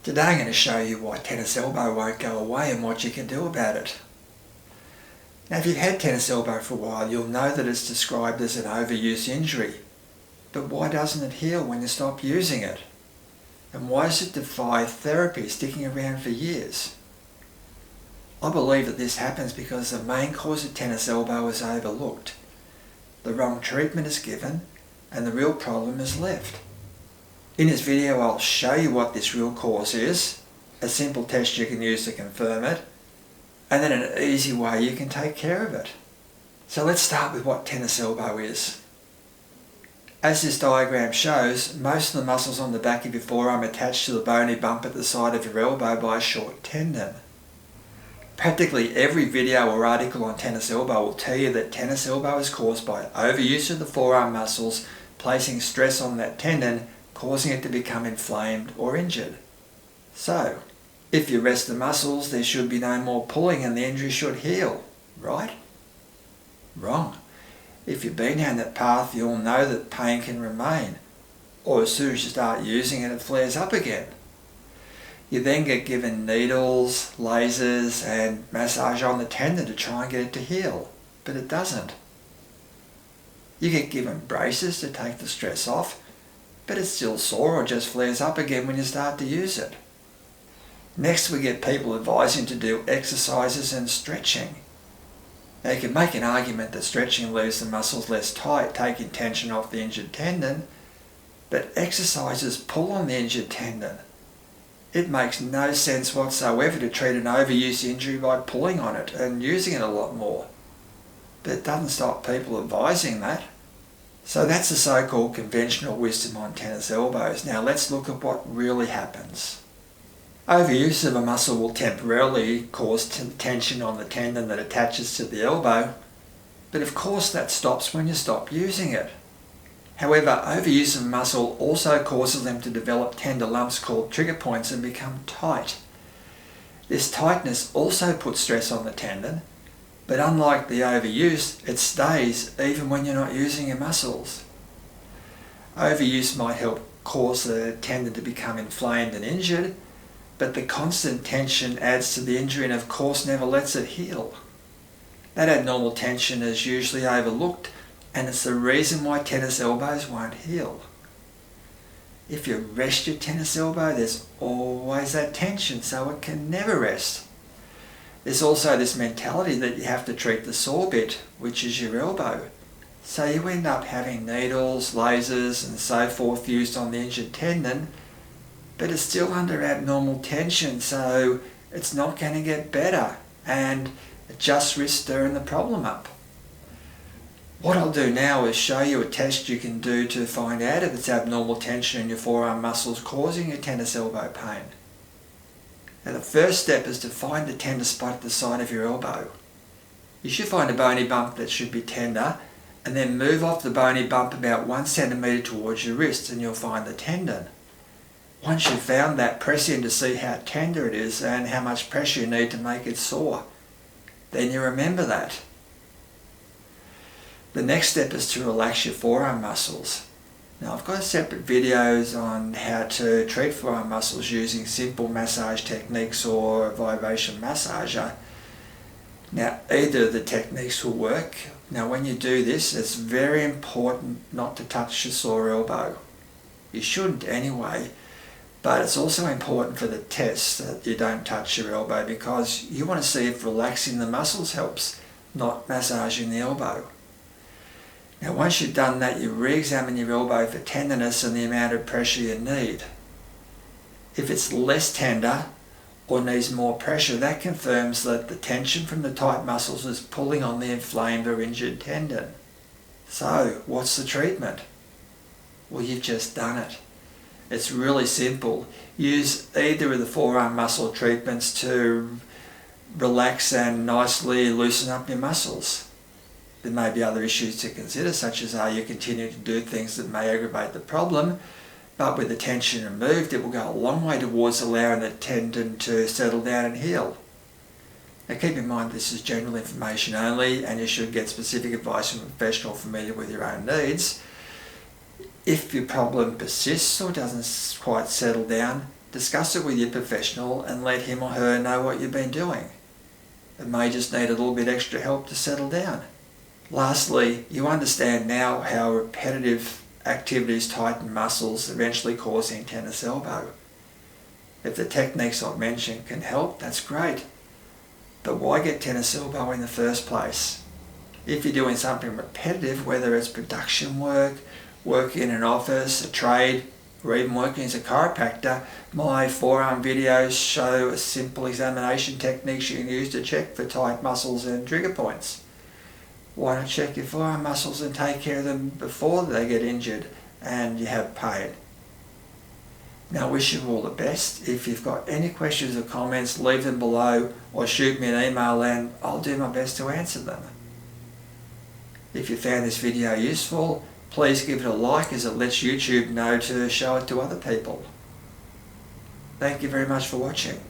Today I'm going to show you why tennis elbow won't go away and what you can do about it. Now if you've had tennis elbow for a while, you'll know that it's described as an overuse injury. But why doesn't it heal when you stop using it? And why does it defy therapy, sticking around for years? I believe that this happens because the main cause of tennis elbow is overlooked. The wrong treatment is given and the real problem is left. In this video I'll show you what this real cause is, a simple test you can use to confirm it, and then an easy way you can take care of it. So let's start with what tennis elbow is. As this diagram shows, most of the muscles on the back of your forearm are attached to the bony bump at the side of your elbow by a short tendon. Practically every video or article on tennis elbow will tell you that tennis elbow is caused by overuse of the forearm muscles, placing stress on that tendon, causing it to become inflamed or injured. So, if you rest the muscles, there should be no more pulling and the injury should heal, right? Wrong. If you've been down that path, you'll know that pain can remain, or as soon as you start using it, it flares up again. You then get given needles, lasers and massage on the tendon to try and get it to heal, but it doesn't. You get given braces to take the stress off, but it's still sore or just flares up again when you start to use it. Next we get people advising to do exercises and stretching. Now you can make an argument that stretching leaves the muscles less tight, taking tension off the injured tendon, but exercises pull on the injured tendon. It makes no sense whatsoever to treat an overuse injury by pulling on it and using it a lot more. But it doesn't stop people advising that. So that's the so-called conventional wisdom on tennis elbows. Now let's look at what really happens. Overuse of a muscle will temporarily cause tension on the tendon that attaches to the elbow, but of course that stops when you stop using it. However, overuse of a muscle also causes them to develop tender lumps called trigger points and become tight. This tightness also puts stress on the tendon, but unlike the overuse, it stays even when you're not using your muscles. Overuse might help cause the tendon to become inflamed and injured, but the constant tension adds to the injury and of course never lets it heal. That abnormal tension is usually overlooked, and it's the reason why tennis elbows won't heal. If you rest your tennis elbow, there's always that tension, so it can never rest. There's also this mentality that you have to treat the sore bit, which is your elbow. So you end up having needles, lasers and so forth used on the injured tendon, but it's still under abnormal tension, so it's not going to get better and it just risks stirring the problem up. What I'll do now is show you a test you can do to find out if it's abnormal tension in your forearm muscles causing your tennis elbow pain. Now the first step is to find the tender spot at the side of your elbow. You should find a bony bump that should be tender and then move off the bony bump about 1 centimetre towards your wrist and you'll find the tendon. Once you've found that, press in to see how tender it is and how much pressure you need to make it sore. Then you remember that. The next step is to relax your forearm muscles. Now I've got separate videos on how to treat forearm muscles using simple massage techniques or a vibration massager. Now either of the techniques will work. Now when you do this, it's very important not to touch your sore elbow. You shouldn't anyway, but it's also important for the test that you don't touch your elbow because you want to see if relaxing the muscles helps, not massaging the elbow. Now once you've done that, you re-examine your elbow for tenderness and the amount of pressure you need. If it's less tender or needs more pressure, that confirms that the tension from the tight muscles is pulling on the inflamed or injured tendon. So what's the treatment? Well, you've just done it. It's really simple. Use either of the forearm muscle treatments to relax and nicely loosen up your muscles. There may be other issues to consider, such as are you continuing to do things that may aggravate the problem, but with the tension removed, it will go a long way towards allowing the tendon to settle down and heal. Now keep in mind this is general information only and you should get specific advice from a professional familiar with your own needs. If your problem persists or doesn't quite settle down, discuss it with your professional and let him or her know what you've been doing. It may just need a little bit extra help to settle down. Lastly, you understand now how repetitive activities tighten muscles, eventually causing tennis elbow. If the techniques I've mentioned can help, that's great. But why get tennis elbow in the first place? If you're doing something repetitive, whether it's production work, work in an office, a trade, or even working as a chiropractor, my forearm videos show a simple examination techniques you can use to check for tight muscles and trigger points. Why not check your forearm muscles and take care of them before they get injured and you have pain? Now, I wish you all the best. If you've got any questions or comments, leave them below or shoot me an email and I'll do my best to answer them. If you found this video useful, please give it a like as it lets YouTube know to show it to other people. Thank you very much for watching.